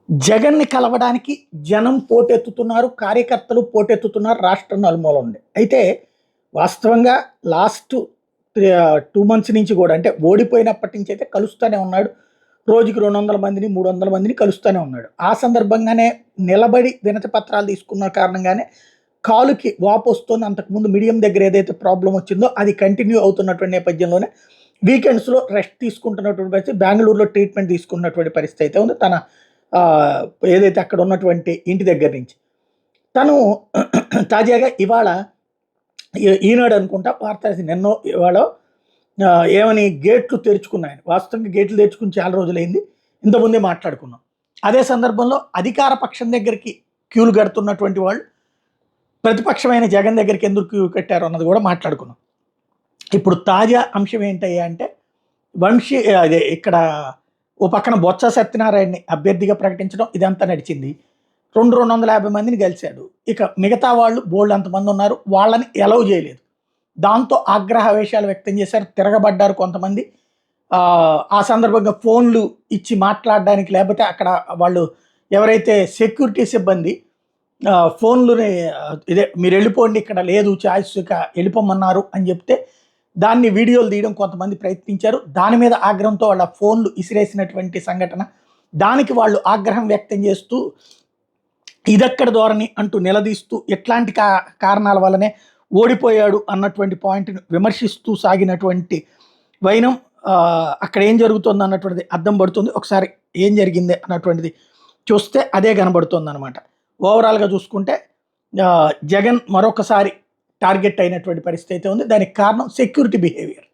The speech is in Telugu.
జగన్‌ని కలవడానికి జనం పోటెత్తుతున్నారు. కార్యకర్తలు పోటెత్తుతున్నారు రాష్ట్రం నలుమూలల నుండి. అయితే వాస్తవంగా లాస్ట్ 2 మంత్స్ నుంచి గూడా అంటే ఓడిపోయినప్పటి నుంచి అయితే కలుస్తానే ఉన్నాడు. రోజుకి 200 మందిని, 300 మందిని కలుస్తానే ఉన్నాడు. ఆ సందర్భంగానే నిలబడి వినతి పత్రాలు తీసుకున్న కారణంగానే కాలుకి వాపొస్తుంది. అంతకుముందు మీడియం దగ్గర ఏదైతే ప్రాబ్లమ్ వచ్చిందో అది కంటిన్యూ అవుతున్నటువంటి నేపథ్యంలోనే వీకెండ్స్‌లో రెస్ట్ తీసుకుంటున్నటువంటి పరిస్థితి. బెంగుళూరులో ట్రీట్మెంట్ తీసుకున్నటువంటి పరిస్థితి అయితే ఉంది. తన ఆహ్, ఏదైతే అక్కడ ఉన్నటువంటి ఇంటి దగ్గర నుంచి. తను తాజాగా ఇవాళ ఈనాడు అనుకుంటా వార్త రాసింది. నిన్నో ఇవాళో ఏమని గేట్లు తెరుచుకున్నాయని. వాస్తవంగా గేట్లు తెరుచుకొని చాలా రోజులైంది. ఇంతకుముందే మాట్లాడుకున్నాం. అదే సందర్భంలో అధికార పక్షం దగ్గరికి క్యూలు కడుతున్నటువంటి వాళ్ళు ప్రతిపక్షమైన జగన్ దగ్గరికి ఎందుకు క్యూ కట్టారు అన్నది కూడా మాట్లాడుకున్నాం. ఇప్పుడు తాజా అంశం ఏంటయ్యా అంటే వంశీ అదే ఇక్కడ ఓ పక్కన బొత్స సత్యనారాయణని అభ్యర్థిగా ప్రకటించడం ఇదంతా నడిచింది. 250 మందిని గెలిచాడు. ఇక మిగతా వాళ్ళు బోలెడంతమంది ఉన్నారు. వాళ్ళని ఎలౌ చేయలేదు. దాంతో ఆగ్రహావేశాలు వ్యక్తం చేశారు. తిరగబడ్డారు కొంతమంది. ఆ సందర్భంగా ఫోన్లు ఇచ్చి మాట్లాడడానికి లేకపోతే అక్కడ వాళ్ళు ఎవరైతే సెక్యూరిటీ సిబ్బంది ఫోన్లుని ఇదే మీరెళ్ళిపోండి ఇక్కడ లేదు చాయిస్ ఇక వెళ్ళిపోమన్నారు అని చెప్తే దాన్ని వీడియోలు తీయడం కొంతమంది ప్రయత్నించారు. దాని మీద ఆగ్రహంతో వాళ్ళ ఫోన్లు ఇసిరేసినటువంటి సంఘటన. దానికి వాళ్ళు ఆగ్రహం వ్యక్తం చేస్తూ ఇదెక్కడ ధోరణి అంటూ నిలదీస్తూ ఇట్లాంటి కారణాల వల్లనే ఓడిపోయాడు అన్నటువంటి పాయింట్‌ని విమర్శిస్తూ సాగినటువంటి వైనం అక్కడ ఏం జరుగుతుంది అన్నటువంటిది అద్దం పడుతుంది. ఒకసారి ఏం జరిగింది అన్నటువంటిది చూస్తే అదే కనబడుతుందనమాట. ఓవరాల్‌గా చూసుకుంటే జగన్ మరొకసారి టార్గెట్ అయినటువంటి పరిస్థితి అయితే ఉంది. దానికి కారణం సెక్యూరిటీ బిహేవియర్.